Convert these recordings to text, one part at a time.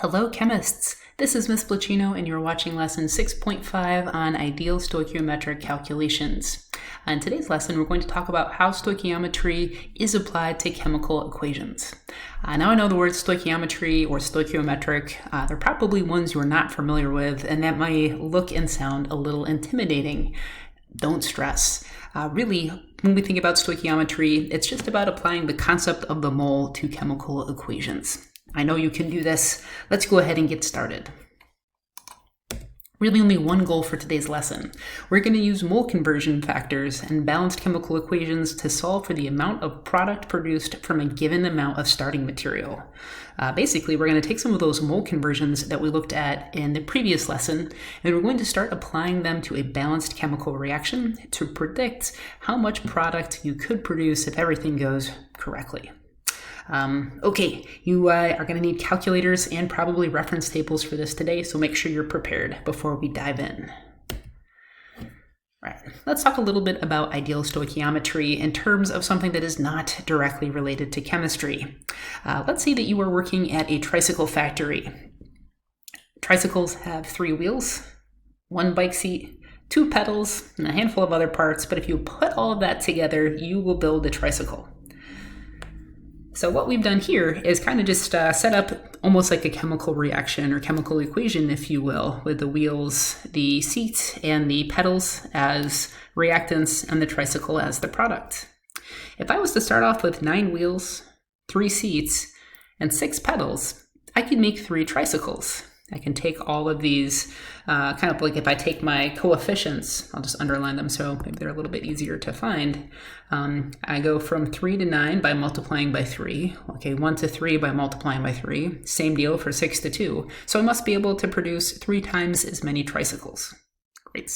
Hello, chemists! This is Ms. Placino, and you're watching lesson 6.5 on ideal stoichiometric calculations. In today's lesson, we're going to talk about how stoichiometry is applied to chemical equations. Now I know the words stoichiometry or stoichiometric, they're probably ones you're not familiar with, and that might look and sound a little intimidating. Don't stress. Really, when we think about stoichiometry, it's just about applying the concept of the mole to chemical equations. I know you can do this. Let's go ahead and get started. Really only one goal for today's lesson. We're going to use mole conversion factors and balanced chemical equations to solve for the amount of product produced from a given amount of starting material. Basically, we're going to take some of those mole conversions that we looked at in the previous lesson, and we're going to start applying them to a balanced chemical reaction to predict how much product you could produce if everything goes correctly. Okay, you are going to need calculators and probably reference tables for this today, so make sure you're prepared before we dive in. Right, let's talk a little bit about ideal stoichiometry in terms of something that is not directly related to chemistry. Let's say that you are working at a tricycle factory. Tricycles have 3 wheels, 1 bike seat, 2 pedals, and a handful of other parts, but if you put all of that together, you will build a tricycle. So what we've done here is kind of just set up almost like a chemical reaction or chemical equation, if you will, with the wheels, the seat, and the pedals as reactants and the tricycle as the product. If I was to start off with 9 wheels, 3 seats, and 6 pedals, I could make 3 tricycles. I can take all of these, kind of like if I take my coefficients, I'll just underline them so maybe they're a little bit easier to find. I go from 3 to 9 by multiplying by 3. Okay, 1 to 3 by multiplying by 3. Same deal for 6 to 2. So I must be able to produce 3 times as many tricycles. Great.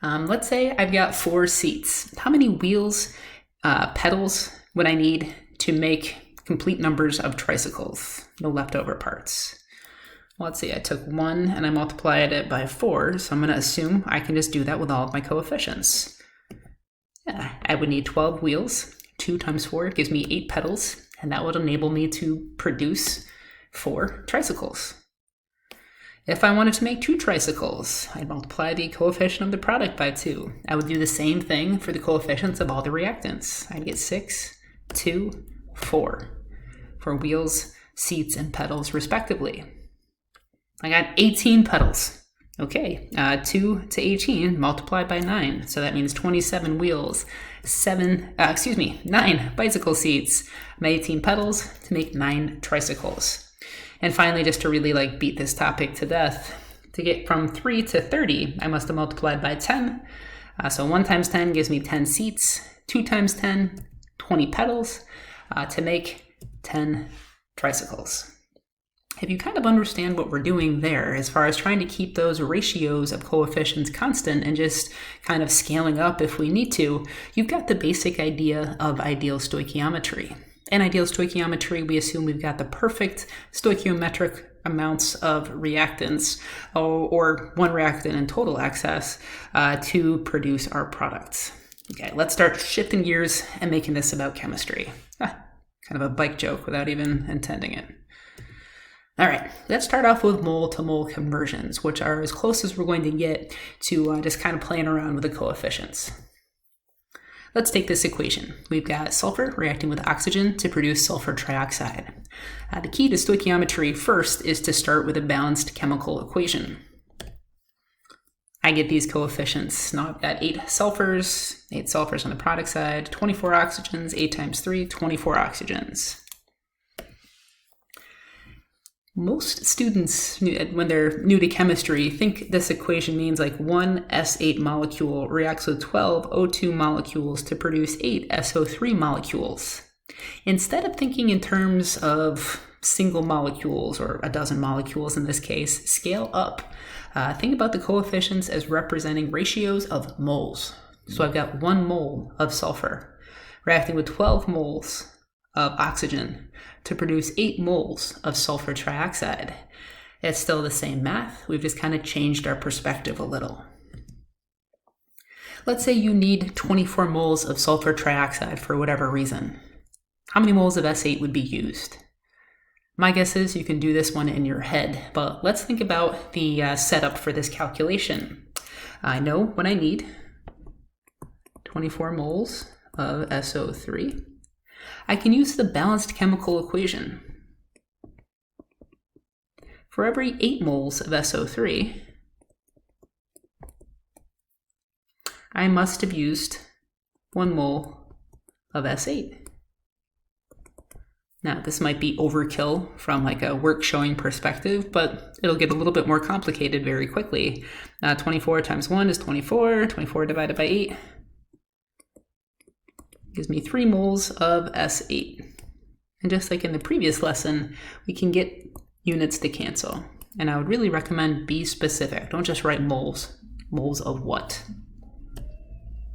Let's say I've got 4 seats. How many wheels, pedals would I need to make complete numbers of tricycles? No leftover parts. Let's see, I took 1 and I multiplied it by 4, so I'm going to assume I can just do that with all of my coefficients. Yeah, I would need 12 wheels. 2 times 4 gives me 8 pedals, and that would enable me to produce 4 tricycles. If I wanted to make 2 tricycles, I'd multiply the coefficient of the product by 2. I would do the same thing for the coefficients of all the reactants. I'd get 6, 2, 4 for wheels, seats, and pedals respectively. I got 18 pedals. Okay, 2 to 18 multiplied by 9. So that means 27 wheels, 9 bicycle seats, my 18 pedals to make 9 tricycles. And finally, just to really beat this topic to death, to get from 3 to 30, I must have multiplied by 10. So 1 times 10 gives me 10 seats, 2 times 10, 20 pedals to make 10 tricycles. If you kind of understand what we're doing there, as far as trying to keep those ratios of coefficients constant and just kind of scaling up if we need to, you've got the basic idea of ideal stoichiometry. In ideal stoichiometry, we assume we've got the perfect stoichiometric amounts of reactants, or 1 reactant in total excess, to produce our products. Okay, let's start shifting gears and making this about chemistry. Kind of a bike joke without even intending it. All right, let's start off with mole-to-mole conversions, which are as close as we're going to get to just kind of playing around with the coefficients. Let's take this equation. We've got sulfur reacting with oxygen to produce sulfur trioxide. The key to stoichiometry first is to start with a balanced chemical equation. I get these coefficients. Now I've got 8 sulfurs on the product side, 24 oxygens, 8 times 3, 24 oxygens. Most students, when they're new to chemistry, think this equation means 1 S8 molecule reacts with 12 O2 molecules to produce 8 SO3 molecules. Instead of thinking in terms of single molecules, or a dozen molecules in this case, scale up. Think about the coefficients as representing ratios of moles. So I've got 1 mole of sulfur reacting with 12 moles of oxygen to produce 8 moles of sulfur trioxide. It's still the same math, we've just kind of changed our perspective a little. Let's say you need 24 moles of sulfur trioxide for whatever reason. How many moles of S8 would be used? My guess is you can do this one in your head, but let's think about the setup for this calculation. I know what I need, 24 moles of SO3. I can use the balanced chemical equation. For every 8 moles of SO3, I must have used 1 mole of S8. Now, this might be overkill from like a work showing perspective, but it'll get a little bit more complicated very quickly. 24 times 1 is 24. 24 divided by 8 gives me 3 moles of S8. And just like in the previous lesson, we can get units to cancel. And I would really recommend be specific. Don't just write moles. Moles of what?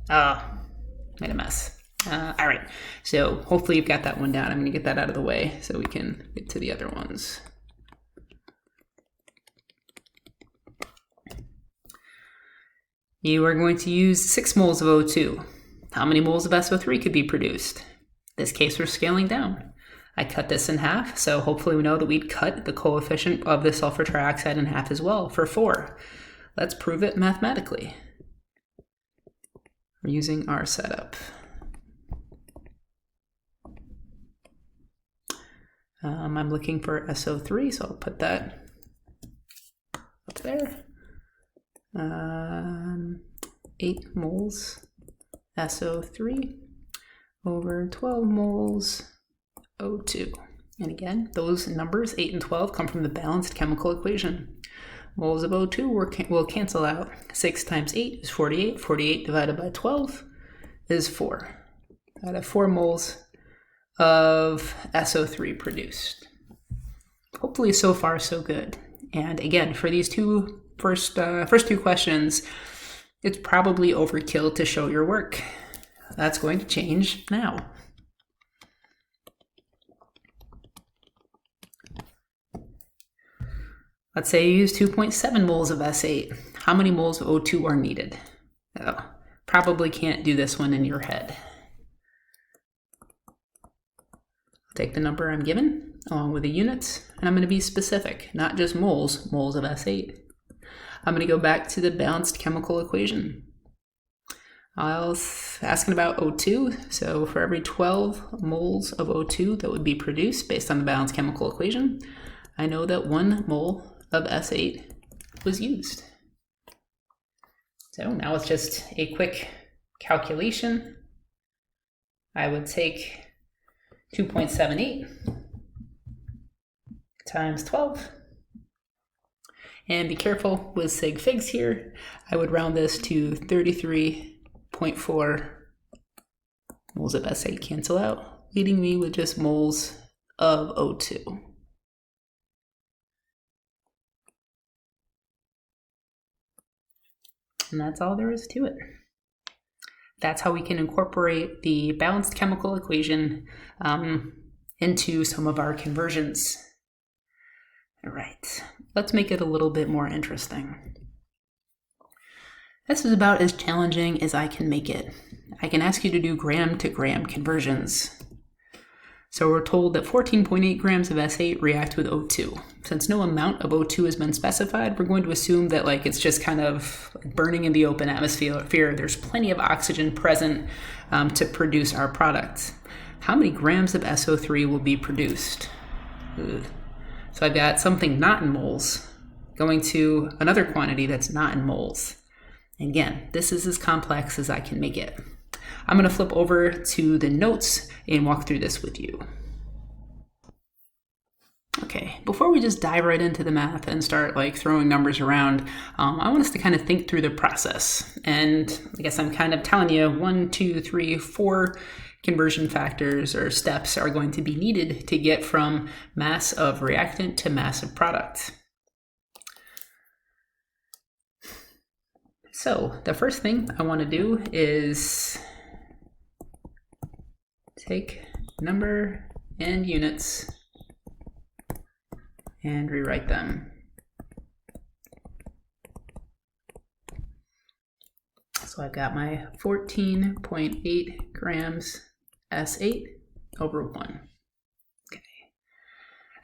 Made a mess. All right, so hopefully you've got that one down. I'm going to get that out of the way so we can get to the other ones. You are going to use 6 moles of O2. How many moles of SO3 could be produced? In this case, we're scaling down. I cut this in half, so hopefully we know that we'd cut the coefficient of the sulfur trioxide in half as well for 4. Let's prove it mathematically. We're using our setup. I'm looking for SO3, so I'll put that up there. 8 moles SO3 over 12 moles O2. And again, those numbers, 8 and 12, come from the balanced chemical equation. Moles of O2 will cancel out. 6 times 8 is 48. 48 divided by 12 is 4. Out of 4 moles of SO3 produced. Hopefully so far so good. And again, for these first two questions, it's probably overkill to show your work. That's going to change now. Let's say you use 2.7 moles of S8. How many moles of O2 are needed? Probably can't do this one in your head. Take the number I'm given along with the units, and I'm going to be specific, not just moles of S8. I'm going to go back to the balanced chemical equation. I was asking about O2, so for every 12 moles of O2 that would be produced based on the balanced chemical equation, I know that 1 mole of S8 was used. So now it's just a quick calculation. I would take 2.78 times 12. And be careful with sig figs here. I would round this to 33.4 moles of S8 cancel out, leaving me with just moles of O2. And that's all there is to it. That's how we can incorporate the balanced chemical equation into some of our conversions. All right, let's make it a little bit more interesting. This is about as challenging as I can make it. I can ask you to do gram to gram conversions. So we're told that 14.8 grams of S8 react with O2. Since no amount of O2 has been specified, we're going to assume that it's just kind of burning in the open atmosphere. There's plenty of oxygen present to produce our product. How many grams of SO3 will be produced? So I've got something not in moles going to another quantity that's not in moles. And again, this is as complex as I can make it. I'm going to flip over to the notes and walk through this with you. Okay, before we just dive right into the math and start throwing numbers around, I want us to kind of think through the process. And I guess I'm kind of telling you 1, 2, 3, 4 conversion factors or steps are going to be needed to get from mass of reactant to mass of product. So the first thing I want to do is take number and units and rewrite them. So I've got my 14.8 grams S8 over 1. Okay.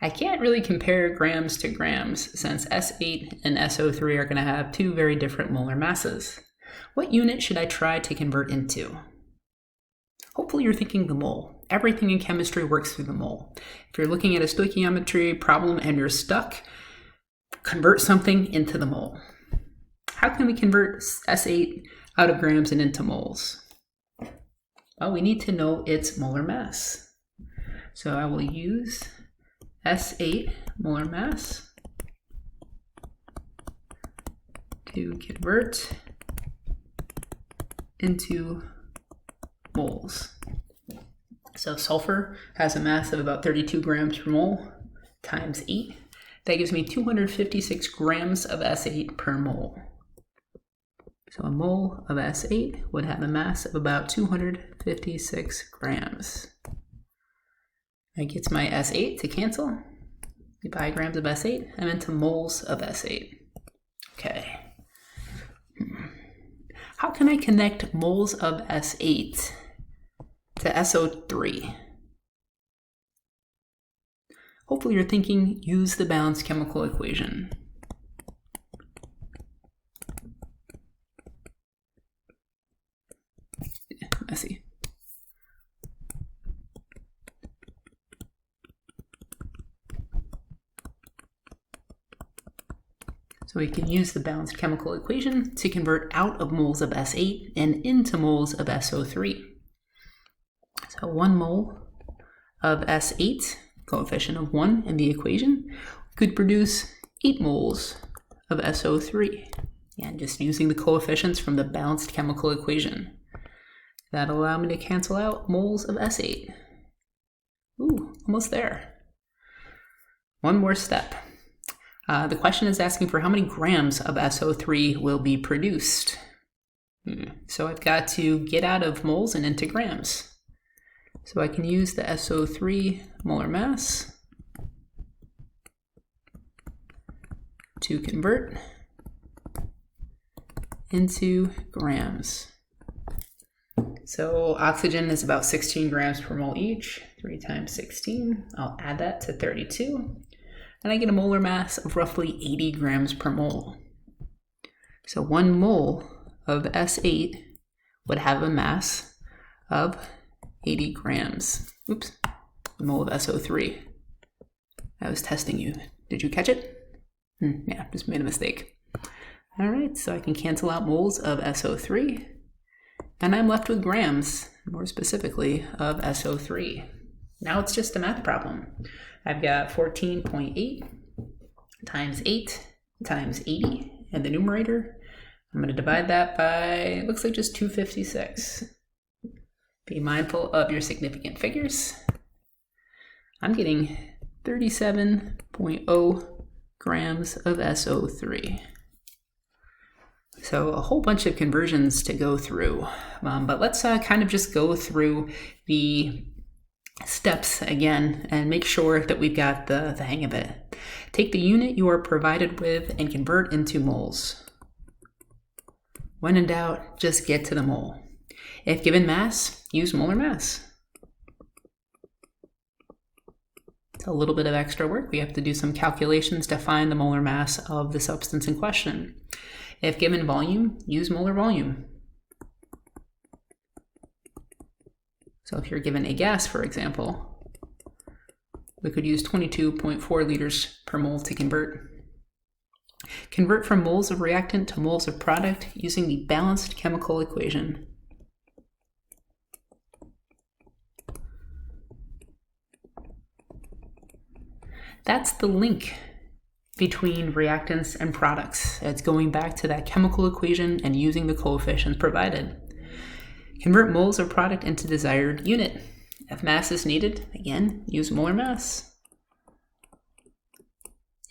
I can't really compare grams to grams since S8 and SO3 are going to have two very different molar masses. What unit should I try to convert into? Hopefully you're thinking the mole. Everything in chemistry works through the mole. If you're looking at a stoichiometry problem and you're stuck, convert something into the mole. How can we convert S8 out of grams and into moles? Well, we need to know its molar mass. So I will use S8 molar mass to convert into moles. So sulfur has a mass of about 32 grams per mole times 8. That gives me 256 grams of S8 per mole. So a mole of S8 would have a mass of about 256 grams. That gets my S8 to cancel. By grams of S8, I'm into moles of S8. Okay. How can I connect moles of S8 to SO3? Hopefully you're thinking, use the balanced chemical equation. Messy. So we can use the balanced chemical equation to convert out of moles of S8 and into moles of SO3. So 1 mole of S8, coefficient of 1 in the equation, could produce 8 moles of SO3. And just using the coefficients from the balanced chemical equation. That'll allow me to cancel out moles of S8. Ooh, almost there. One more step. The question is asking for how many grams of SO3 will be produced. So I've got to get out of moles and into grams. So I can use the SO3 molar mass to convert into grams. So oxygen is about 16 grams per mole each, 3 times 16. I'll add that to 32. And I get a molar mass of roughly 80 grams per mole. So 1 mole of S8 would have a mass of 80 grams. Oops, a mole of SO3. I was testing you. Did you catch it? Yeah, just made a mistake. All right, so I can cancel out moles of SO3, and I'm left with grams, more specifically of SO3. Now it's just a math problem. I've got 14.8 times 8 times 80 in the numerator. I'm going to divide that by, it looks like just 256. Be mindful of your significant figures. I'm getting 37.0 grams of SO3. So a whole bunch of conversions to go through, but let's kind of just go through the steps again and make sure that we've got the hang of it. Take the unit you are provided with and convert into moles. When in doubt, just get to the mole. If given mass, use molar mass. It's a little bit of extra work. We have to do some calculations to find the molar mass of the substance in question. If given volume, use molar volume. So if you're given a gas, for example, we could use 22.4 liters per mole to convert. Convert from moles of reactant to moles of product using the balanced chemical equation. That's the link between reactants and products. It's going back to that chemical equation and using the coefficients provided. Convert moles of product into desired unit. If mass is needed, again, use molar mass.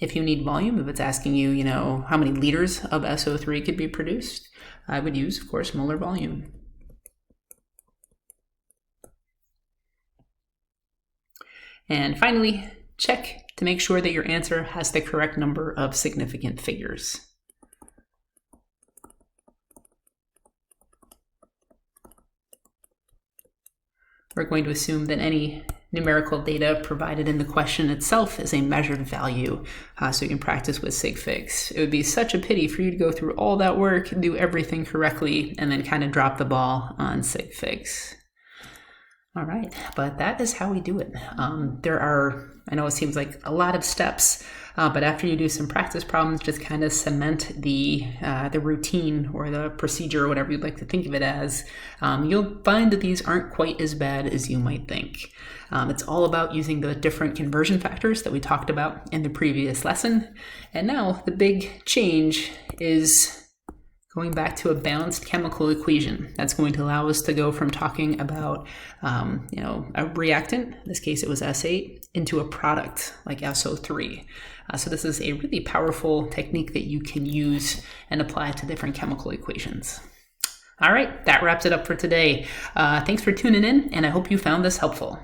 If you need volume, if it's asking you, how many liters of SO3 could be produced, I would use, of course, molar volume. And finally, check to make sure that your answer has the correct number of significant figures. we're going to assume that any numerical data provided in the question itself is a measured value, so you can practice with sig figs. It would be such a pity for you to go through all that work, do everything correctly, and then kind of drop the ball on sig figs. All right, but that is how we do it. There are, I know it seems like a lot of steps, but after you do some practice problems, just kind of cement the routine or the procedure or whatever you'd like to think of it as, you'll find that these aren't quite as bad as you might think. It's all about using the different conversion factors that we talked about in the previous lesson. And now the big change is going back to a balanced chemical equation. That's going to allow us to go from talking about, a reactant, in this case it was S8, into a product like SO3. So this is a really powerful technique that you can use and apply to different chemical equations. All right, that wraps it up for today. Thanks for tuning in, and I hope you found this helpful.